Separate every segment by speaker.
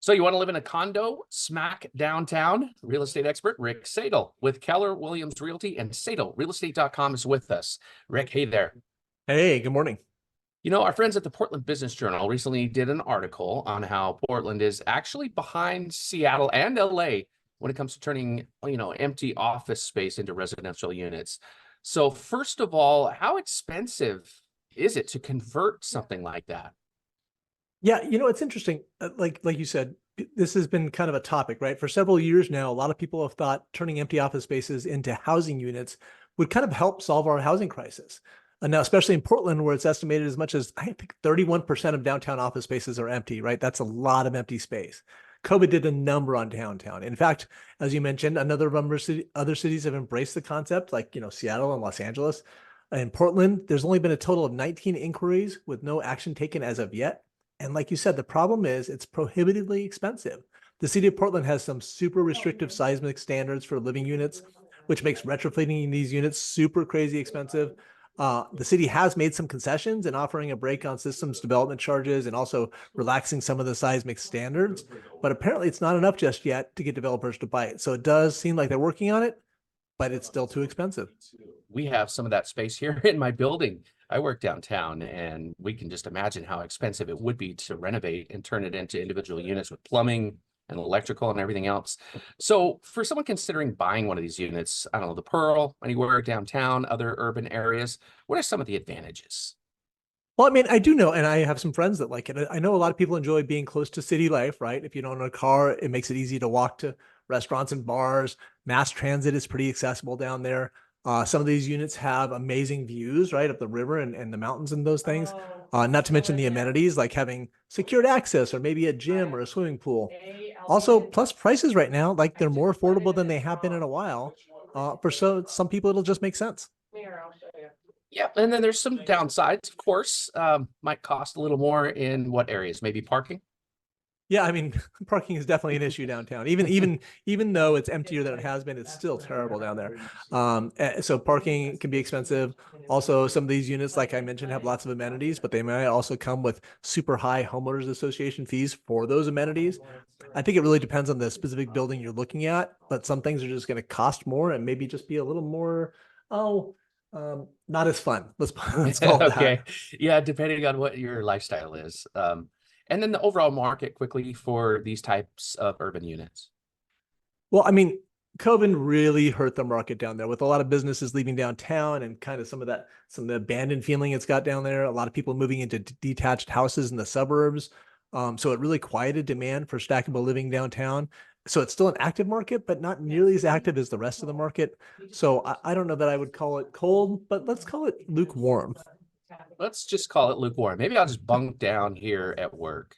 Speaker 1: So you want to live in a condo smack downtown? Real estate expert Rick Sadle with Keller Williams Realty and SadleRealEstate.com is with us. Rick, hey there.
Speaker 2: Hey, good morning.
Speaker 1: You know, our friends at the Portland Business Journal recently did an article on how Portland is actually behind Seattle and LA when it comes to turning, empty office space into residential units. So first of all, how expensive is it to convert something like that?
Speaker 2: Yeah, it's interesting. Like you said, this has been kind of a topic, right? For several years now, a lot of people have thought turning empty office spaces into housing units would kind of help solve our housing crisis. And now, especially in Portland, where it's estimated as much as I think 31% of downtown office spaces are empty, right? That's a lot of empty space. COVID did a number on downtown. In fact, as you mentioned, other cities have embraced the concept, like Seattle and Los Angeles. In Portland, there's only been a total of 19 inquiries with no action taken as of yet. And like you said, the problem is it's prohibitively expensive. The city of Portland has some super restrictive seismic standards for living units, which makes retrofitting these units super crazy expensive. The city has made some concessions and offering a break on systems development charges and also relaxing some of the seismic standards. But apparently it's not enough just yet to get developers to bite. So it does seem like they're working on it, but it's still too expensive.
Speaker 1: We have some of that space here in my building. I work downtown, and we can just imagine how expensive it would be to renovate and turn it into individual units with plumbing and electrical and everything else. So for someone considering buying one of these units, I don't know, the Pearl, anywhere downtown, other urban areas, what are some of the advantages?
Speaker 2: Well, I mean, I do know, and I have some friends that like it. I know a lot of people enjoy being close to city life, right? If you don't own a car, it makes it easy to walk to restaurants and bars. Mass transit is pretty accessible down there. Some of these units have amazing views, right, of the river and the mountains and those things. Not to mention the amenities like having secured access or maybe a gym or a swimming pool. Also, plus prices right now, like they're more affordable than they have been in a while. For some people, it'll just make sense.
Speaker 1: Yeah, and then there's some downsides, of course. Might cost a little more in what areas? Maybe parking?
Speaker 2: Yeah, I mean, parking is definitely an issue downtown. Even though it's emptier than it has been, it's still terrible down there. So parking can be expensive. Also, some of these units, like I mentioned, have lots of amenities, but they might also come with super high homeowners association fees for those amenities. I think it really depends on the specific building you're looking at, but some things are just going to cost more and maybe just be a little more, not as fun. Let's call it that.
Speaker 1: Okay. Yeah, depending on what your lifestyle is. And then the overall market quickly for these types of urban units.
Speaker 2: Well, I mean, COVID really hurt the market down there with a lot of businesses leaving downtown and kind of some of the abandoned feeling it's got down there. A lot of people moving into detached houses in the suburbs. So it really quieted demand for stackable living downtown. So it's still an active market, but not nearly as active as the rest of the market. So I don't know that I would call it cold, but let's call it lukewarm.
Speaker 1: Let's just call it lukewarm. Maybe I'll just bunk down here at work.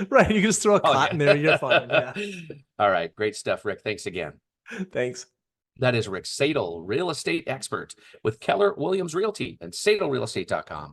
Speaker 2: Right. You can just throw a
Speaker 1: Oh,
Speaker 2: cot in there and you're fine. Yeah.
Speaker 1: All right. Great stuff, Rick. Thanks again.
Speaker 2: Thanks.
Speaker 1: That is Rick Sadle, real estate expert with Keller Williams Realty and SadleRealEstate.com.